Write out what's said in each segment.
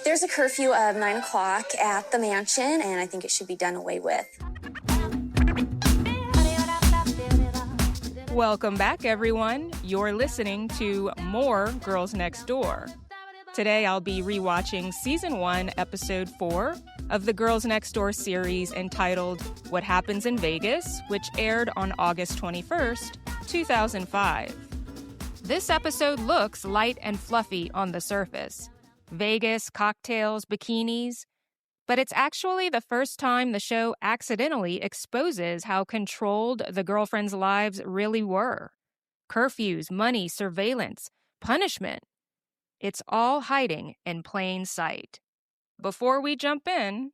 There's a curfew of 9 o'clock at the mansion, and I think it should be done away with. Welcome back, everyone. You're listening to more Girls Next Door. Today, I'll be rewatching Season 1, Episode 4 of the Girls Next Door series entitled What Happens in Vegas, which aired on August 21st, 2005. This episode looks light and fluffy on the surface. Vegas, cocktails, bikinis. But it's actually the first time the show accidentally exposes how controlled the girlfriends' lives really were. Curfews, money, surveillance, punishment. It's all hiding in plain sight. Before we jump in,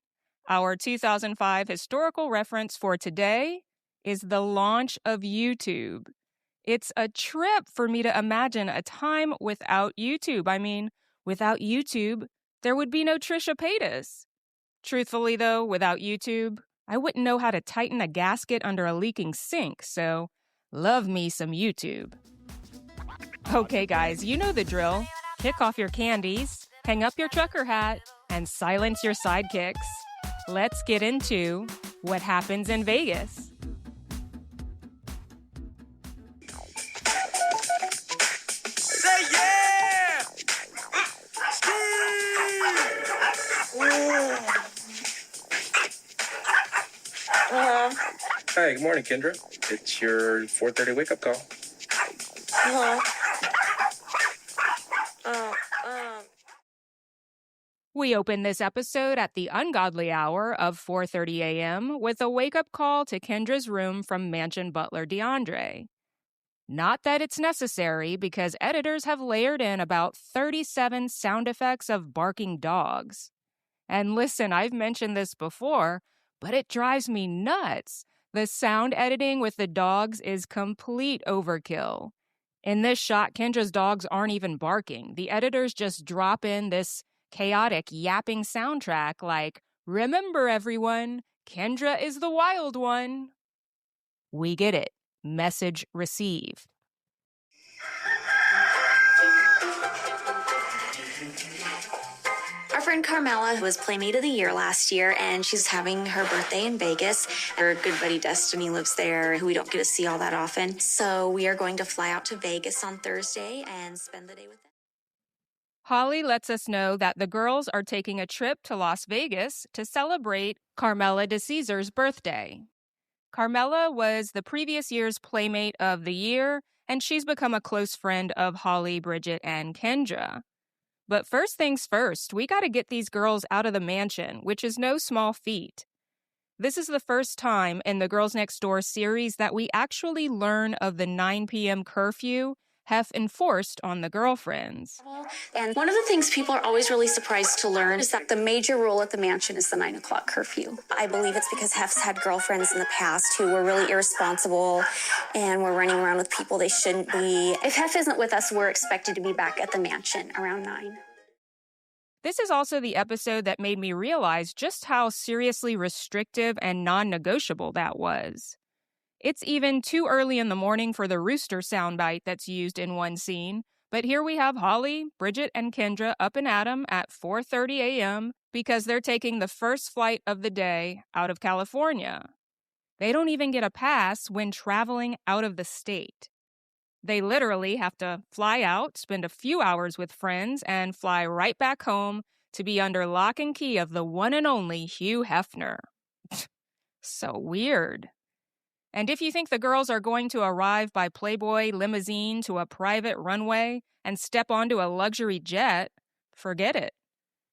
our 2005 historical reference for today is the launch of YouTube. It's a trip for me to imagine a time without YouTube. I mean, without YouTube, there would be no Trisha Paytas. Truthfully, though, without YouTube, I wouldn't know how to tighten a gasket under a leaking sink, so love me some YouTube. Okay, guys, you know the drill. Kick off your candies, hang up your trucker hat, and silence your sidekicks. Let's get into what happens in Vegas. Say yeah! Hi, good morning, Kendra. It's your 4:30 wake-up call. We open this episode at the ungodly hour of 4:30 a.m. with a wake-up call to Kendra's room from mansion butler DeAndre. Not that it's necessary, because editors have layered in about 37 sound effects of barking dogs. And listen, I've mentioned this before, but it drives me nuts. The sound editing with the dogs is complete overkill. In this shot, Kendra's dogs aren't even barking. The editors just drop in this chaotic yapping soundtrack like, "Remember everyone, Kendra is the wild one." We get it. Message received. Our friend Carmela was Playmate of the Year last year, and she's having her birthday in Vegas. Her good buddy Destiny lives there, who we don't get to see all that often. So we are going to fly out to Vegas on Thursday and spend the day with them. Holly lets us know that the girls are taking a trip to Las Vegas to celebrate Carmela DeCesare's birthday. Carmela was the previous year's Playmate of the Year, and she's become a close friend of Holly, Bridget, and Kendra. But first things first, we got to get these girls out of the mansion, which is no small feat. This is the first time in the Girls Next Door series that we actually learn of the 9 p.m. curfew Hef enforced on the girlfriends. And one of the things people are always really surprised to learn is that the major rule at the mansion is the 9 o'clock curfew. I believe it's because Hef's had girlfriends in the past who were really irresponsible and were running around with people they shouldn't be. If Hef isn't with us, we're expected to be back at the mansion around 9. This is also the episode that made me realize just how seriously restrictive and non-negotiable that was. It's even too early in the morning for the rooster soundbite that's used in one scene, but here we have Holly, Bridget, and Kendra up and at 'em at 4:30 a.m. because they're taking the first flight of the day out of California. They don't even get a pass when traveling out of the state. They literally have to fly out, spend a few hours with friends, and fly right back home to be under lock and key of the one and only Hugh Hefner. So weird. And if you think the girls are going to arrive by Playboy limousine to a private runway and step onto a luxury jet, forget it.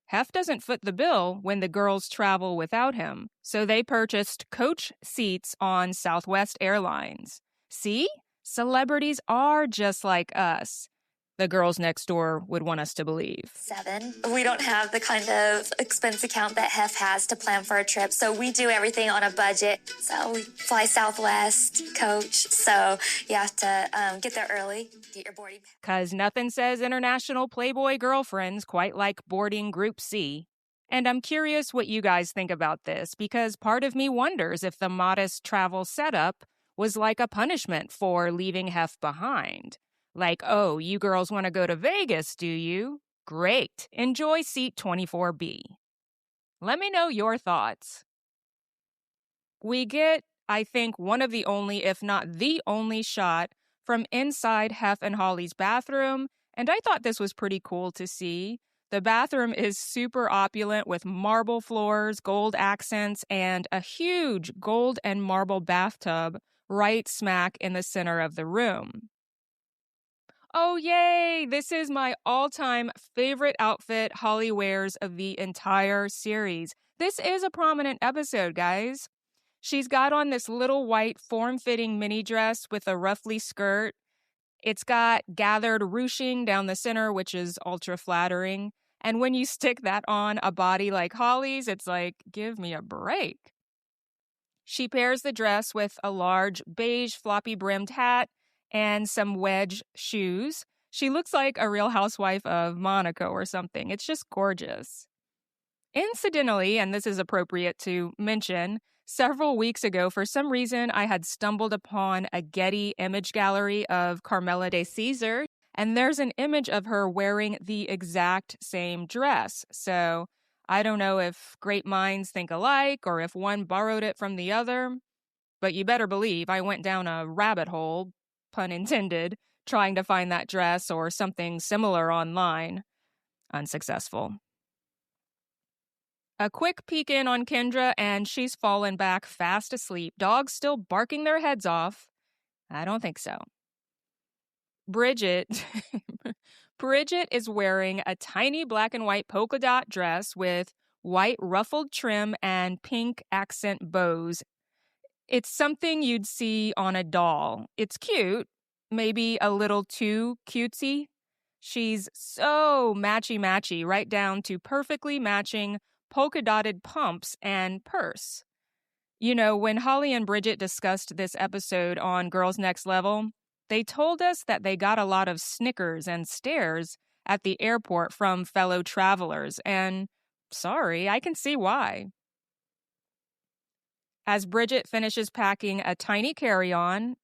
Hef doesn't foot the bill when the girls travel without him, so they purchased coach seats on Southwest Airlines. See? Celebrities are just like us. The girls next door would want us to believe. 7. We don't have the kind of expense account that Hef has to plan for a trip, so we do everything on a budget. So we fly Southwest, coach, so you have to get there early, get your boarding pass. 'Cause nothing says international Playboy girlfriends quite like boarding Group C. And I'm curious what you guys think about this, because part of me wonders if the modest travel setup was like a punishment for leaving Hef behind. Like, oh, you girls want to go to Vegas, do you? Great. Enjoy seat 24B. Let me know your thoughts. We get, I think, one of the only, if not the only shot from inside Hef and Holly's bathroom, and I thought this was pretty cool to see. The bathroom is super opulent with marble floors, gold accents, and a huge gold and marble bathtub right smack in the center of the room. Oh, yay! This is my all-time favorite outfit Holly wears of the entire series. This is a prominent episode, guys. She's got on this little white form-fitting mini dress with a ruffly skirt. It's got gathered ruching down the center, which is ultra flattering. And when you stick that on a body like Holly's, it's like, give me a break. She pairs the dress with a large beige floppy-brimmed hat and some wedge shoes. She looks like a Real Housewife of Monaco or something. It's just gorgeous. Incidentally, and this is appropriate to mention, several weeks ago, for some reason, I had stumbled upon a Getty image gallery of Carmela DeCesare, and there's an image of her wearing the exact same dress. So I don't know if great minds think alike or if one borrowed it from the other, but you better believe I went down a rabbit hole, pun intended, trying to find that dress or something similar online. Unsuccessful. A quick peek in on Kendra, and she's fallen back fast asleep. Dogs still barking their heads off. I don't think so. Bridget is wearing a tiny black and white polka dot dress with white ruffled trim and pink accent bows. It's something you'd see on a doll. It's cute, maybe a little too cutesy. She's so matchy-matchy, right down to perfectly matching polka-dotted pumps and purse. You know, when Holly and Bridget discussed this episode on Girls Next Level, they told us that they got a lot of snickers and stares at the airport from fellow travelers, and sorry, I can see why. As Bridget finishes packing a tiny carry-on,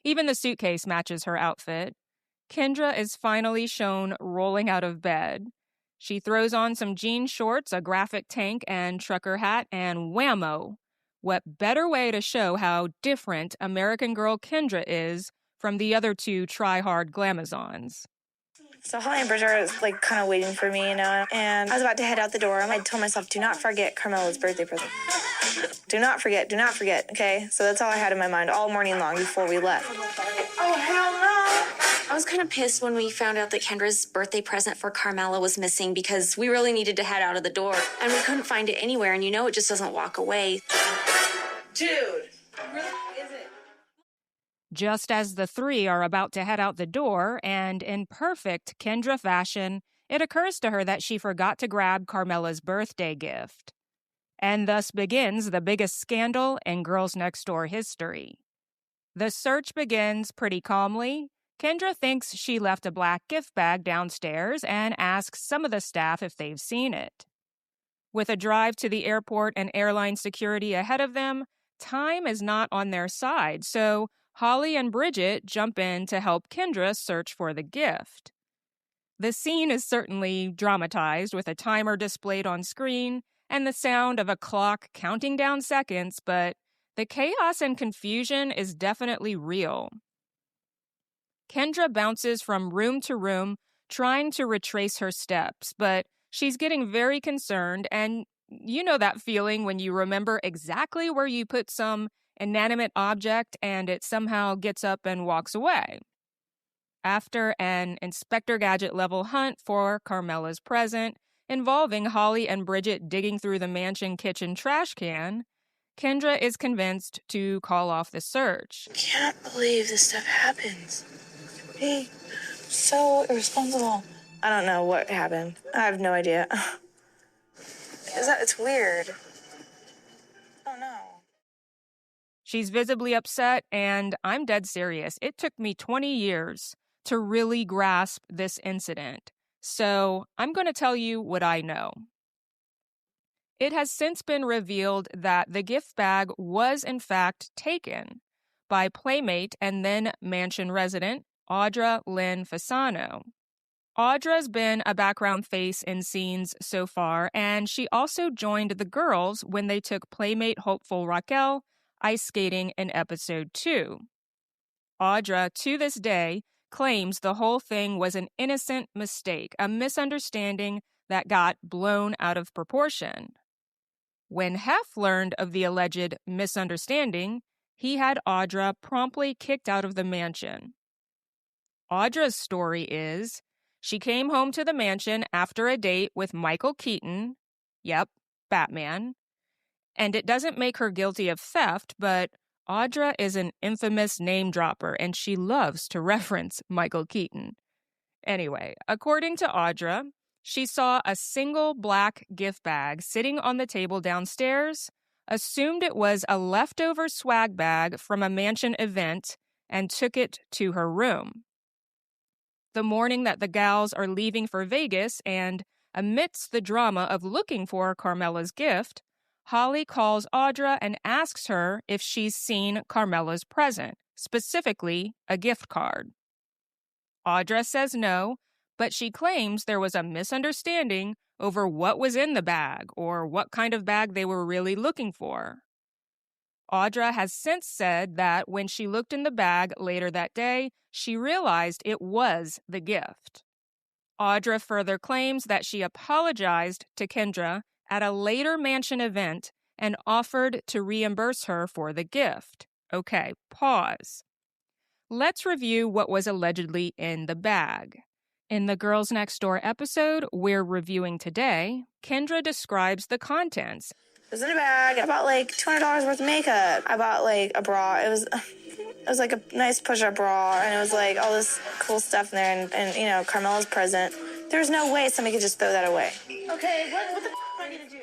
even the suitcase matches her outfit, Kendra is finally shown rolling out of bed. She throws on some jean shorts, a graphic tank, and trucker hat, and whammo! What better way to show how different American Girl Kendra is from the other two try-hard glamazons. So Holly and Bridget are like kind of waiting for me, you know, and I was about to head out the door. I told myself, do not forget Carmela's birthday present. Do not forget, okay? So that's all I had in my mind all morning long before we left. Oh, hell no! I was kind of pissed when we found out that Kendra's birthday present for Carmela was missing because we really needed to head out of the door. And we couldn't find it anywhere, and you know it just doesn't walk away. Dude, really is it? Just as the three are about to head out the door, and in perfect Kendra fashion, it occurs to her that she forgot to grab Carmela's birthday gift. And thus begins the biggest scandal in Girls Next Door history. The search begins pretty calmly. Kendra thinks she left a black gift bag downstairs and asks some of the staff if they've seen it. With a drive to the airport and airline security ahead of them, time is not on their side, so Holly and Bridget jump in to help Kendra search for the gift. The scene is certainly dramatized with a timer displayed on screen and the sound of a clock counting down seconds, but the chaos and confusion is definitely real. Kendra bounces from room to room, trying to retrace her steps, but she's getting very concerned, and you know that feeling when you remember exactly where you put some inanimate object and it somehow gets up and walks away. After an Inspector Gadget-level hunt for Carmela's present, involving Holly and Bridget digging through the mansion kitchen trash can, Kendra is convinced to call off the search. I can't believe this stuff happens. Hey, so irresponsible. I don't know what happened. I have no idea. It's weird. I don't know. She's visibly upset, and I'm dead serious. It took me 20 years to really grasp this incident. So I'm going to tell you what I know. It has since been revealed that the gift bag was in fact taken by Playmate and then mansion resident Audra Lynn Fasano. Audra's been a background face in scenes so far, and she also joined the girls when they took Playmate hopeful Raquel ice skating in episode 2. Audra, to this day, claims the whole thing was an innocent mistake, a misunderstanding that got blown out of proportion. When Hef learned of the alleged misunderstanding, he had Audra promptly kicked out of the mansion. Audra's story is, she came home to the mansion after a date with Michael Keaton, yep, Batman, and it doesn't make her guilty of theft, but Audra is an infamous name dropper, and she loves to reference Michael Keaton. Anyway, according to Audra, she saw a single black gift bag sitting on the table downstairs, assumed it was a leftover swag bag from a mansion event, and took it to her room. The morning that the gals are leaving for Vegas, and amidst the drama of looking for Carmela's gift, Holly calls Audra and asks her if she's seen Carmela's present, specifically a gift card. Audra says no, but she claims there was a misunderstanding over what was in the bag or what kind of bag they were really looking for. Audra has since said that when she looked in the bag later that day, she realized it was the gift. Audra further claims that she apologized to Kendra at a later mansion event and offered to reimburse her for the gift. Okay, pause. Let's review what was allegedly in the bag. In the Girls Next Door episode we're reviewing today, Kendra describes the contents. It was in a bag. I bought like $200 worth of makeup. I bought like a bra. It was like a nice push-up bra, and it was like all this cool stuff in there, and you know, Carmela's present. There's no way somebody could just throw that away. Okay, what the f*** am I gonna do?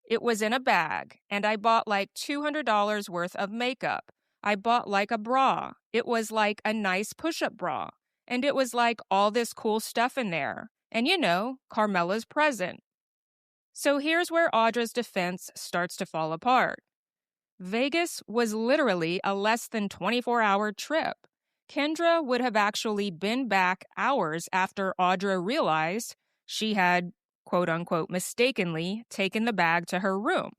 It was in a bag, and I bought like $200 worth of makeup. I bought like a bra. It was like a nice push-up bra. And it was like all this cool stuff in there. And you know, Carmela's present. So here's where Audra's defense starts to fall apart. Vegas was literally a less than 24-hour trip. Kendra would have actually been back hours after Audra realized she had, quote-unquote, mistakenly taken the bag to her room.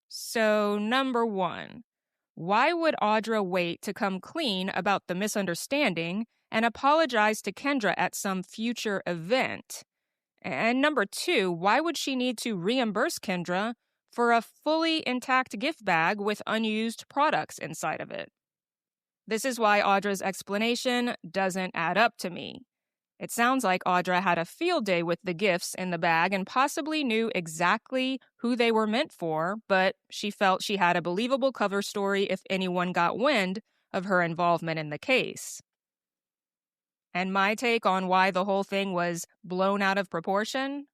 So, number one, why would Audra wait to come clean about the misunderstanding and apologize to Kendra at some future event? And number two, why would she need to reimburse Kendra for a fully intact gift bag with unused products inside of it? This is why Audra's explanation doesn't add up to me. It sounds like Audra had a field day with the gifts in the bag and possibly knew exactly who they were meant for, but she felt she had a believable cover story if anyone got wind of her involvement in the case. And my take on why the whole thing was blown out of proportion?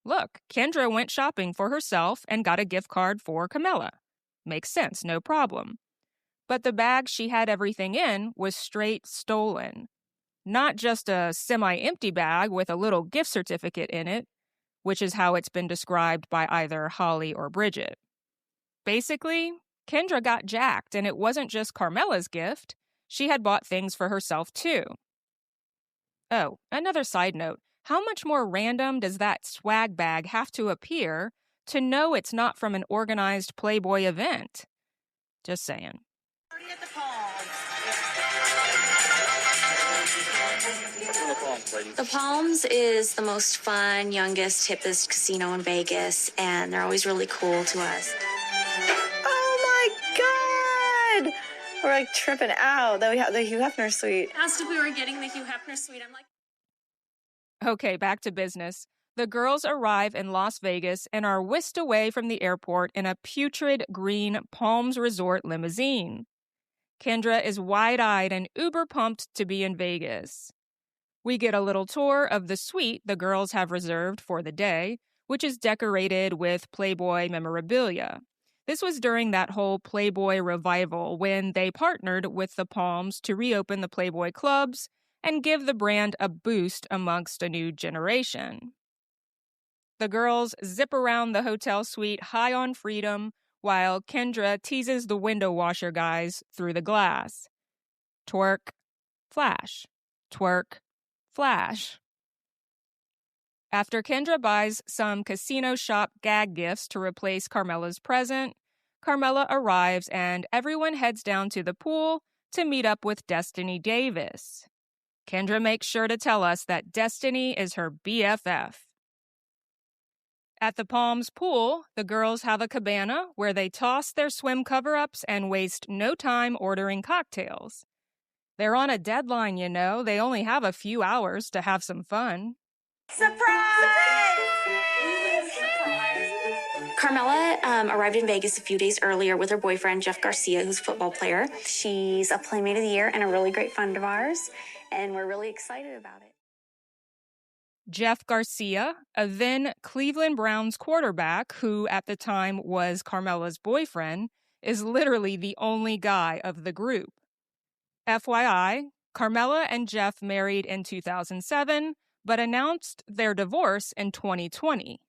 Look, Kendra went shopping for herself and got a gift card for Carmela. Makes sense, no problem. But the bag she had everything in was straight stolen. Not just a semi-empty bag with a little gift certificate in it, which is how it's been described by either Holly or Bridget. Basically, Kendra got jacked, and it wasn't just Carmela's gift. She had bought things for herself, too. Oh, another side note. How much more random does that swag bag have to appear to know it's not from an organized Playboy event? Just saying. The Palms is the most fun, youngest, hippest casino in Vegas, and they're always really cool to us. Oh my God! We're like tripping out that we have the Hugh Hefner suite. Asked if we were getting the Hugh Hefner suite. I'm like, Okay, back to business. The girls arrive in Las Vegas and are whisked away from the airport in a putrid green Palms Resort limousine. Kendra is wide-eyed and uber-pumped to be in Vegas. We get a little tour of the suite the girls have reserved for the day, which is decorated with Playboy memorabilia. This was during that whole Playboy revival when they partnered with the Palms to reopen the Playboy clubs and give the brand a boost amongst a new generation. The girls zip around the hotel suite high on freedom, while Kendra teases the window washer guys through the glass. Twerk, flash. Twerk, Flash. After Kendra buys some casino shop gag gifts to replace Carmela's present, Carmela arrives and everyone heads down to the pool to meet up with Destiny Davis. Kendra makes sure to tell us that Destiny is her BFF. At the Palms pool, the girls have a cabana where they toss their swim cover-ups and waste no time ordering cocktails. They're on a deadline, you know. They only have a few hours to have some fun. Surprise! Carmela arrived in Vegas a few days earlier with her boyfriend, Jeff Garcia, who's a football player. She's a Playmate of the Year and a really great friend of ours, and we're really excited about it. Jeff Garcia, a then Cleveland Browns quarterback who at the time was Carmela's boyfriend, is literally the only guy of the group. FYI, Carmela and Jeff married in 2007, but announced their divorce in 2020.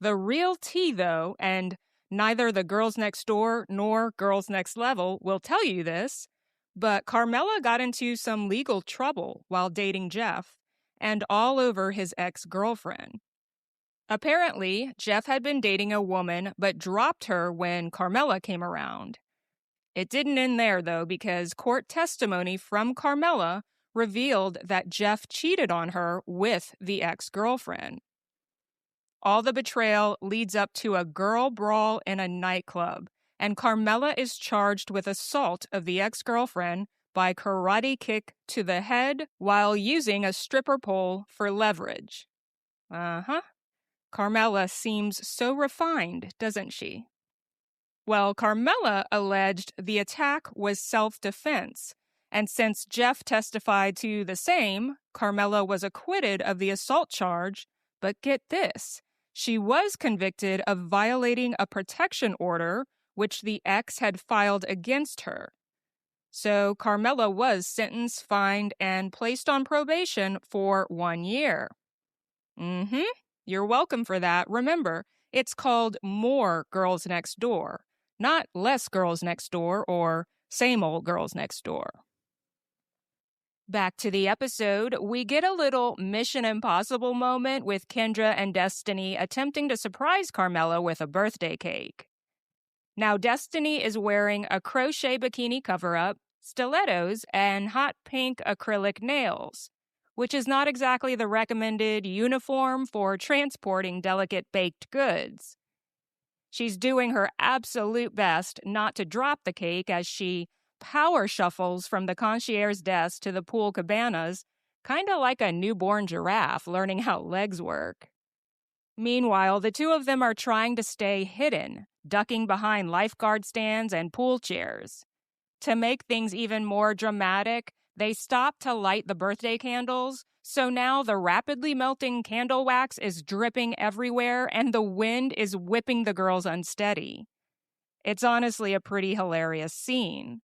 The real tea, though, and neither the Girls Next Door nor Girls Next Level will tell you this, but Carmela got into some legal trouble while dating Jeff, and all over his ex-girlfriend. Apparently, Jeff had been dating a woman but dropped her when Carmela came around. It didn't end there, though, because court testimony from Carmela revealed that Jeff cheated on her with the ex-girlfriend. All the betrayal leads up to a girl brawl in a nightclub, and Carmela is charged with assault of the ex-girlfriend by karate kick to the head while using a stripper pole for leverage. Carmela seems so refined, doesn't she? Well, Carmela alleged the attack was self-defense, and since Jeff testified to the same, Carmela was acquitted of the assault charge, but get this, she was convicted of violating a protection order which the ex had filed against her. So Carmela was sentenced, fined, and placed on probation for 1 year. You're welcome for that. Remember, it's called More Girls Next Door, not Less Girls Next Door or Same Old Girls Next Door. Back to the episode, we get a little Mission Impossible moment with Kendra and Destiny attempting to surprise Carmela with a birthday cake. Now, Destiny is wearing a crochet bikini cover-up, stilettos, and hot pink acrylic nails, which is not exactly the recommended uniform for transporting delicate baked goods. She's doing her absolute best not to drop the cake as she power shuffles from the concierge's desk to the pool cabanas, kind of like a newborn giraffe learning how legs work. Meanwhile, the two of them are trying to stay hidden, ducking behind lifeguard stands and pool chairs. To make things even more dramatic, they stop to light the birthday candles, so now the rapidly melting candle wax is dripping everywhere and the wind is whipping the girls unsteady. It's honestly a pretty hilarious scene.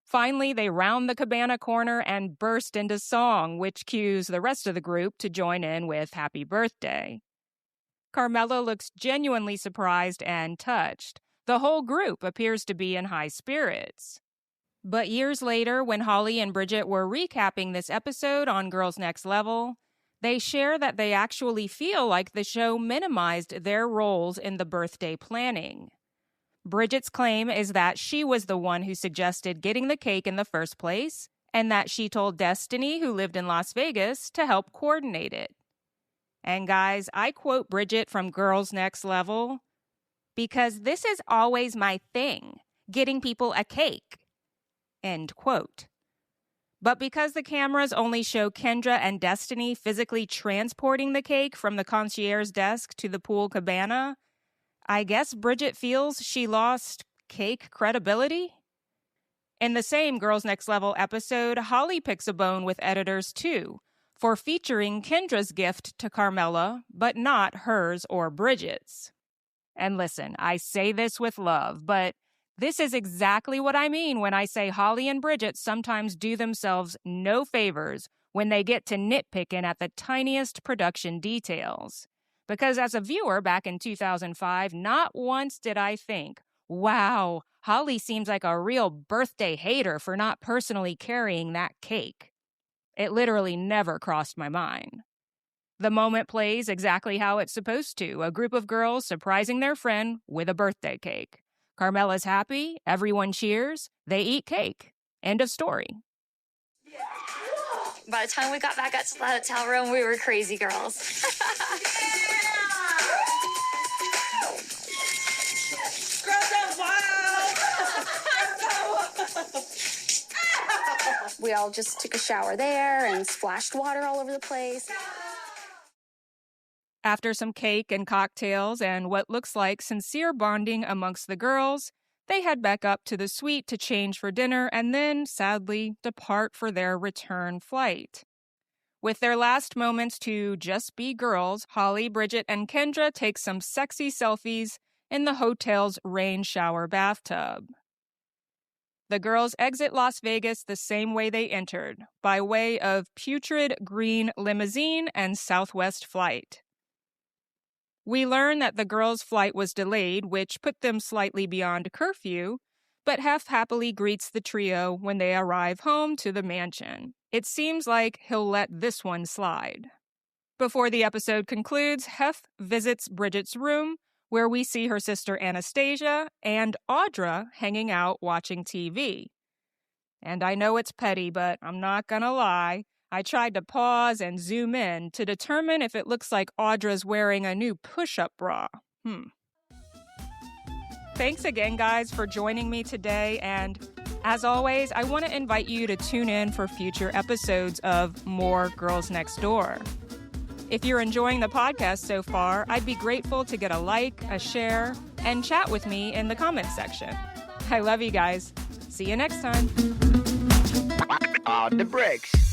Finally, they round the cabana corner and burst into song, which cues the rest of the group to join in with Happy Birthday. Carmela looks genuinely surprised and touched. The whole group appears to be in high spirits. But years later, when Holly and Bridget were recapping this episode on Girls Next Level, they share that they actually feel like the show minimized their roles in the birthday planning. Bridget's claim is that she was the one who suggested getting the cake in the first place, and that she told Destiny, who lived in Las Vegas, to help coordinate it. And guys, I quote Bridget from Girls Next Level, "Because this is always my thing, getting people a cake." End quote. But because the cameras only show Kendra and Destiny physically transporting the cake from the concierge's desk to the pool cabana, I guess Bridget feels she lost cake credibility? In the same Girls Next Level episode, Holly picks a bone with editors too, for featuring Kendra's gift to Carmela, but not hers or Bridget's. And listen, I say this with love, but this is exactly what I mean when I say Holly and Bridget sometimes do themselves no favors when they get to nitpicking at the tiniest production details. Because as a viewer back in 2005, not once did I think, wow, Holly seems like a real birthday hater for not personally carrying that cake. It literally never crossed my mind. The moment plays exactly how it's supposed to, a group of girls surprising their friend with a birthday cake. Carmela's happy, everyone cheers, they eat cake. End of story. By the time we got back up to the hotel room, we were crazy girls. We all just took a shower there and splashed water all over the place. After some cake and cocktails and what looks like sincere bonding amongst the girls, they head back up to the suite to change for dinner and then, sadly, depart for their return flight. With their last moments to just be girls, Holly, Bridget, and Kendra take some sexy selfies in the hotel's rain shower bathtub. The girls exit Las Vegas the same way they entered, by way of putrid green limousine and Southwest flight. We learn that the girls' flight was delayed, which put them slightly beyond curfew, but Hef happily greets the trio when they arrive home to the mansion. It seems like he'll let this one slide. Before the episode concludes, Hef visits Bridget's room, where we see her sister Anastasia and Audra hanging out watching TV. And I know it's petty, but I'm not gonna lie. I tried to pause and zoom in to determine if it looks like Audra's wearing a new push-up bra. Thanks again, guys, for joining me today. And as always, I want to invite you to tune in for future episodes of More Girls Next Door. If you're enjoying the podcast so far, I'd be grateful to get a like, a share, and chat with me in the comments section. I love you guys. See you next time. The bricks.